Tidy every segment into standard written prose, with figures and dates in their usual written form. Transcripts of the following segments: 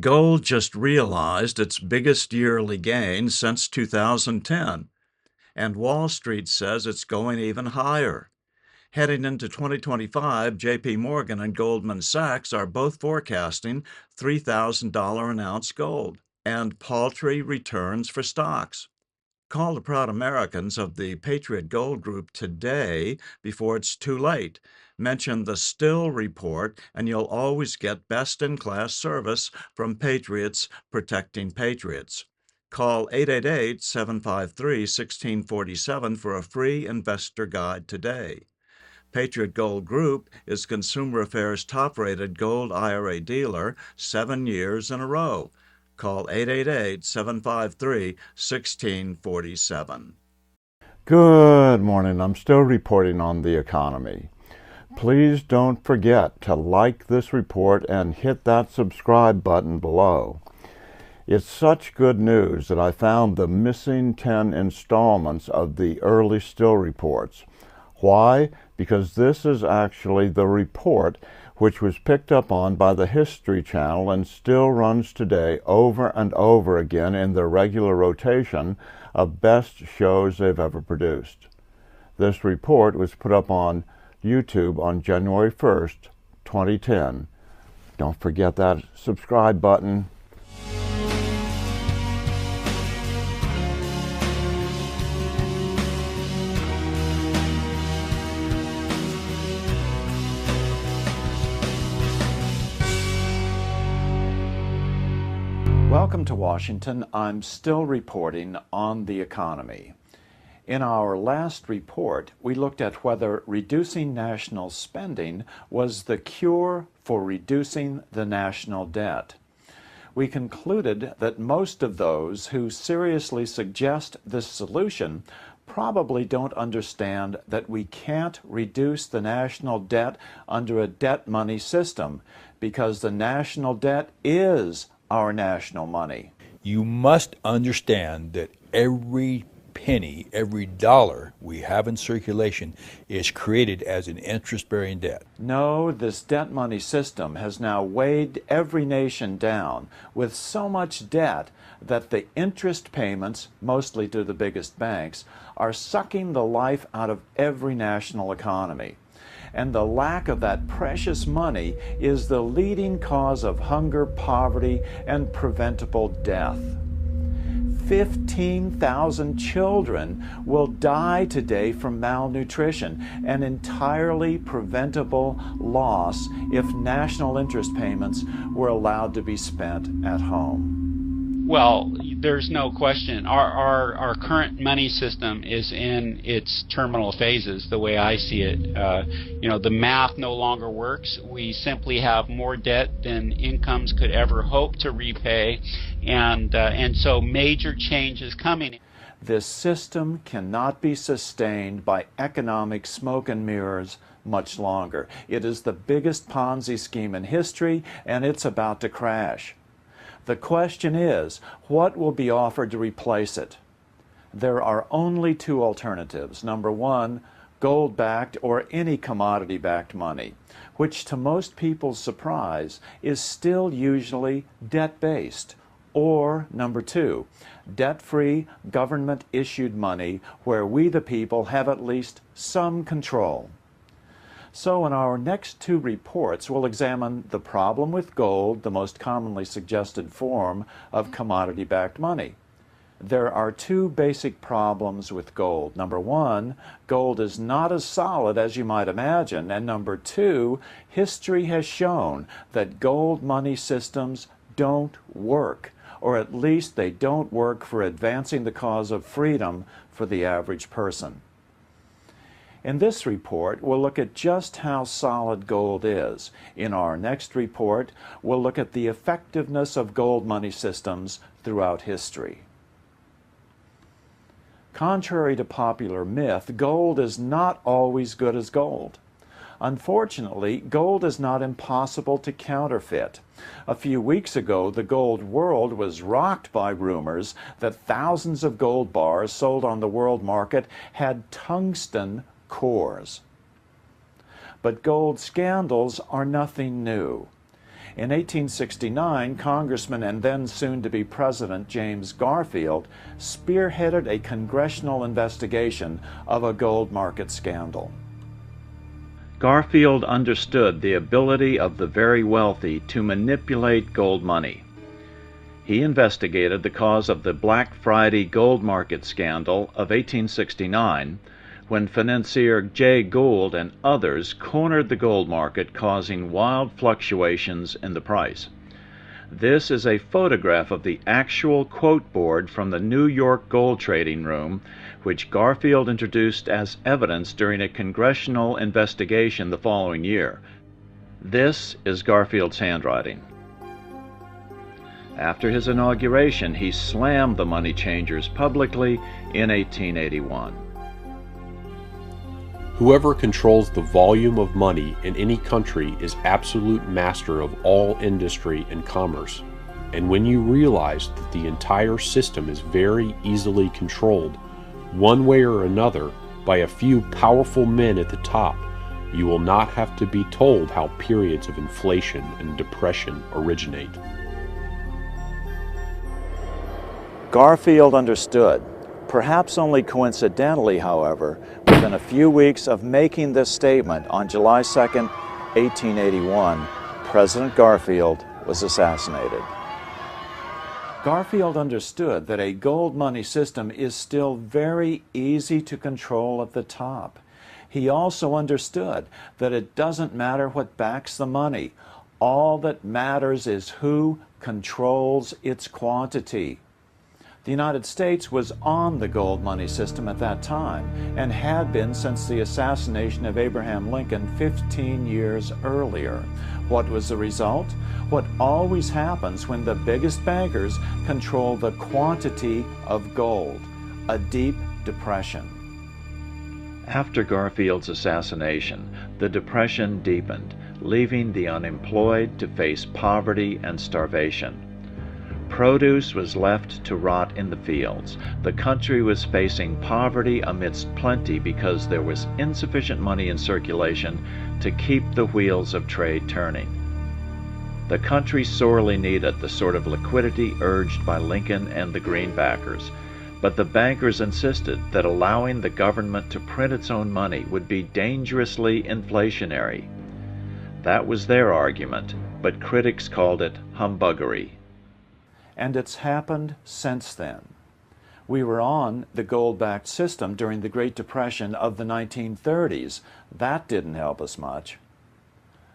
Gold just realized its biggest yearly gain since 2010, and Wall Street says it's going even higher. Heading into 2025, JP Morgan and Goldman Sachs are both forecasting $3,000 an ounce gold and paltry returns for stocks. Call the proud Americans of the Patriot Gold Group today before it's too late. Mention the Still Report, and you'll always get best-in-class service from Patriots protecting patriots. Call 888-753-1647 for a free investor guide today. Patriot Gold Group is Consumer Affairs' top-rated gold IRA dealer 7 years in a row. Call 888-753-1647. Good morning. I'm still reporting on the economy. Please don't forget to like this report and hit that subscribe button below. It's such good news that I found the missing 10 installments of the early Still reports. Why? Because this is actually the report which was picked up on by the History Channel and still runs today over and over again in their regular rotation of best shows they've ever produced. This report was put up on YouTube on January 1st, 2010. Don't forget that subscribe button. Welcome to Washington. I'm still reporting on the economy. In our last report, we looked at whether reducing national spending was the cure for reducing the national debt. We concluded that most of those who seriously suggest this solution probably don't understand that we can't reduce the national debt under a debt money system because the national debt is our national money. You must understand that every penny, every dollar we have in circulation is created as an interest-bearing debt. No, this debt money system has now weighed every nation down with so much debt that the interest payments, mostly to the biggest banks, are sucking the life out of every national economy. And the lack of that precious money is the leading cause of hunger, poverty, and preventable death. 15,000 children will die today from malnutrition, an entirely preventable loss if national interest payments were allowed to be spent at home. Well, there's no question. Our current money system is in its terminal phases, the way I see it. The math no longer works. We simply have more debt than incomes could ever hope to repay, and so major change is coming. This system cannot be sustained by economic smoke and mirrors much longer. It is the biggest Ponzi scheme in history, and it's about to crash. The question is, what will be offered to replace it? There are only two alternatives. Number one, gold-backed or any commodity-backed money, which to most people's surprise is still usually debt-based. Or number two, debt-free, government-issued money where we the people have at least some control. So in our next two reports, we'll examine the problem with gold, the most commonly suggested form of commodity-backed money. There are two basic problems with gold. Number one, gold is not as solid as you might imagine. And number two, history has shown that gold money systems don't work, or at least they don't work for advancing the cause of freedom for the average person. In this report, we'll look at just how solid gold is. In our next report, we'll look at the effectiveness of gold money systems throughout history. Contrary to popular myth, gold is not always good as gold. Unfortunately, gold is not impossible to counterfeit. A few weeks ago, the gold world was rocked by rumors that thousands of gold bars sold on the world market had tungsten cores. But gold scandals are nothing new. In 1869, Congressman and then soon-to-be President James Garfield spearheaded a congressional investigation of a gold market scandal. Garfield understood the ability of the very wealthy to manipulate gold money. He investigated the cause of the Black Friday gold market scandal of 1869, when financier Jay Gould and others cornered the gold market, causing wild fluctuations in the price. This is a photograph of the actual quote board from the New York gold trading room, which Garfield introduced as evidence during a congressional investigation the following year. This is Garfield's handwriting. After his inauguration, he slammed the money changers publicly in 1881. Whoever controls the volume of money in any country is absolute master of all industry and commerce. And when you realize that the entire system is very easily controlled, one way or another, by a few powerful men at the top, you will not have to be told how periods of inflation and depression originate. Garfield understood, perhaps only coincidentally, however, within a few weeks of making this statement on July 2, 1881, President Garfield was assassinated. Garfield understood that a gold money system is still very easy to control at the top. He also understood that it doesn't matter what backs the money. All that matters is who controls its quantity. The United States was on the gold money system at that time and had been since the assassination of Abraham Lincoln 15 years earlier. What was the result? What always happens when the biggest bankers control the quantity of gold: a deep depression. After Garfield's assassination, the depression deepened, leaving the unemployed to face poverty and starvation. Produce was left to rot in the fields. The country was facing poverty amidst plenty because there was insufficient money in circulation to keep the wheels of trade turning. The country sorely needed the sort of liquidity urged by Lincoln and the greenbackers, but the bankers insisted that allowing the government to print its own money would be dangerously inflationary. That was their argument, but critics called it humbuggery. And it's happened since then. We were on the gold-backed system during the Great Depression of the 1930s. That didn't help us much.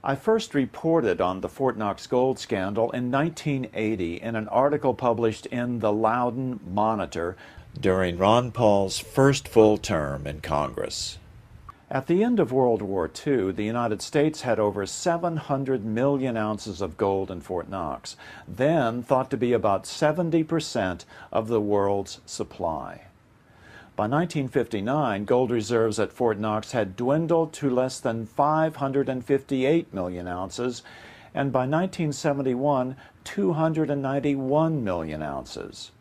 I first reported on the Fort Knox gold scandal in 1980 in an article published in the Loudoun Monitor during Ron Paul's first full term in Congress. At the end of World War II, the United States had over 700 million ounces of gold in Fort Knox, then thought to be about 70% of the world's supply. By 1959, gold reserves at Fort Knox had dwindled to less than 558 million ounces, and by 1971, 291 million ounces.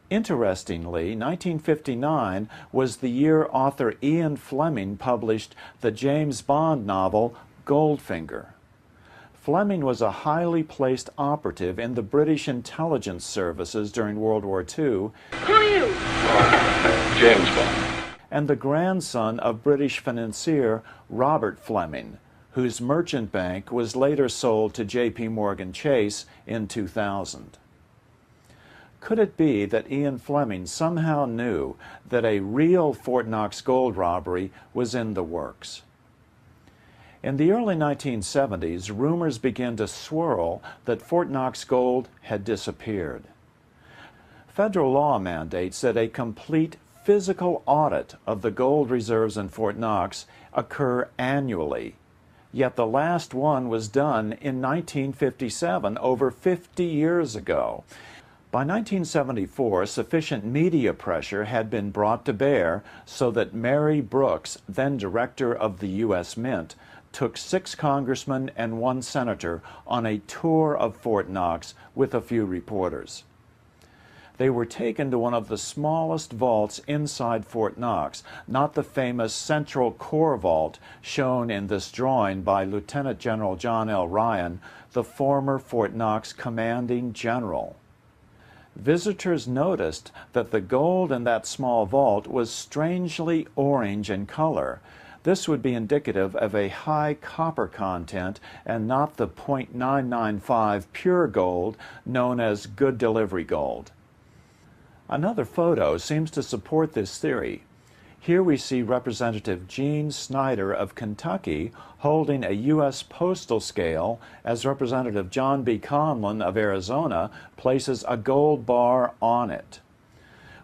Interestingly, 1959 was the year author Ian Fleming published the James Bond novel Goldfinger. Fleming was a highly placed operative in the British intelligence services during World War II. Who are you? James Bond. And the grandson of British financier Robert Fleming, whose merchant bank was later sold to J.P. Morgan Chase in 2000. Could it be that Ian Fleming somehow knew that a real Fort Knox gold robbery was in the works? In the early 1970s, rumors began to swirl that Fort Knox gold had disappeared. Federal law mandates that a complete physical audit of the gold reserves in Fort Knox occur annually. Yet the last one was done in 1957, over 50 years ago. By 1974, sufficient media pressure had been brought to bear so that Mary Brooks, then director of the U.S. Mint, took 6 congressmen and 1 senator on a tour of Fort Knox with a few reporters. They were taken to one of the smallest vaults inside Fort Knox, not the famous central core vault shown in this drawing by Lieutenant General John L. Ryan, the former Fort Knox commanding general. Visitors noticed that the gold in that small vault was strangely orange in color. This would be indicative of a high copper content and not the .995 pure gold known as good delivery gold. Another photo seems to support this theory. Here we see Representative Gene Snyder of Kentucky holding a U.S. postal scale as Representative John B. Conlon of Arizona places a gold bar on it.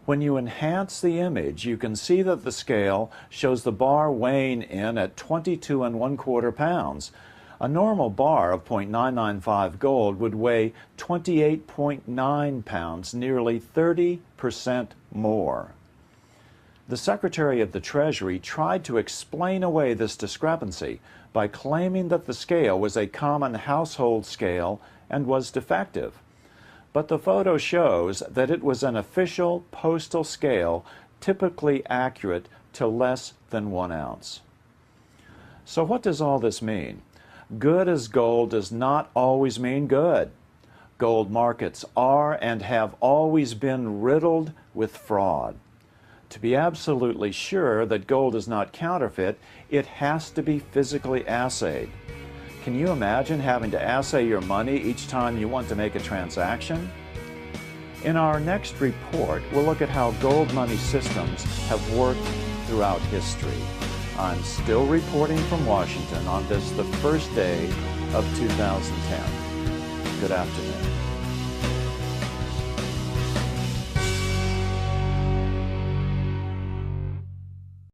When you enhance the image, you can see that the scale shows the bar weighing in at 22 1/4 pounds. A normal bar of .995 gold would weigh 28.9 pounds, nearly 30% more. The Secretary of the Treasury tried to explain away this discrepancy by claiming that the scale was a common household scale and was defective. But the photo shows that it was an official postal scale, typically accurate to less than 1 ounce. So what does all this mean? Good as gold does not always mean good. Gold markets are and have always been riddled with fraud. To be absolutely sure that gold is not counterfeit, it has to be physically assayed. Can you imagine having to assay your money each time you want to make a transaction? In our next report, we'll look at how gold money systems have worked throughout history. I'm still reporting from Washington on this, the first day of 2010. Good afternoon.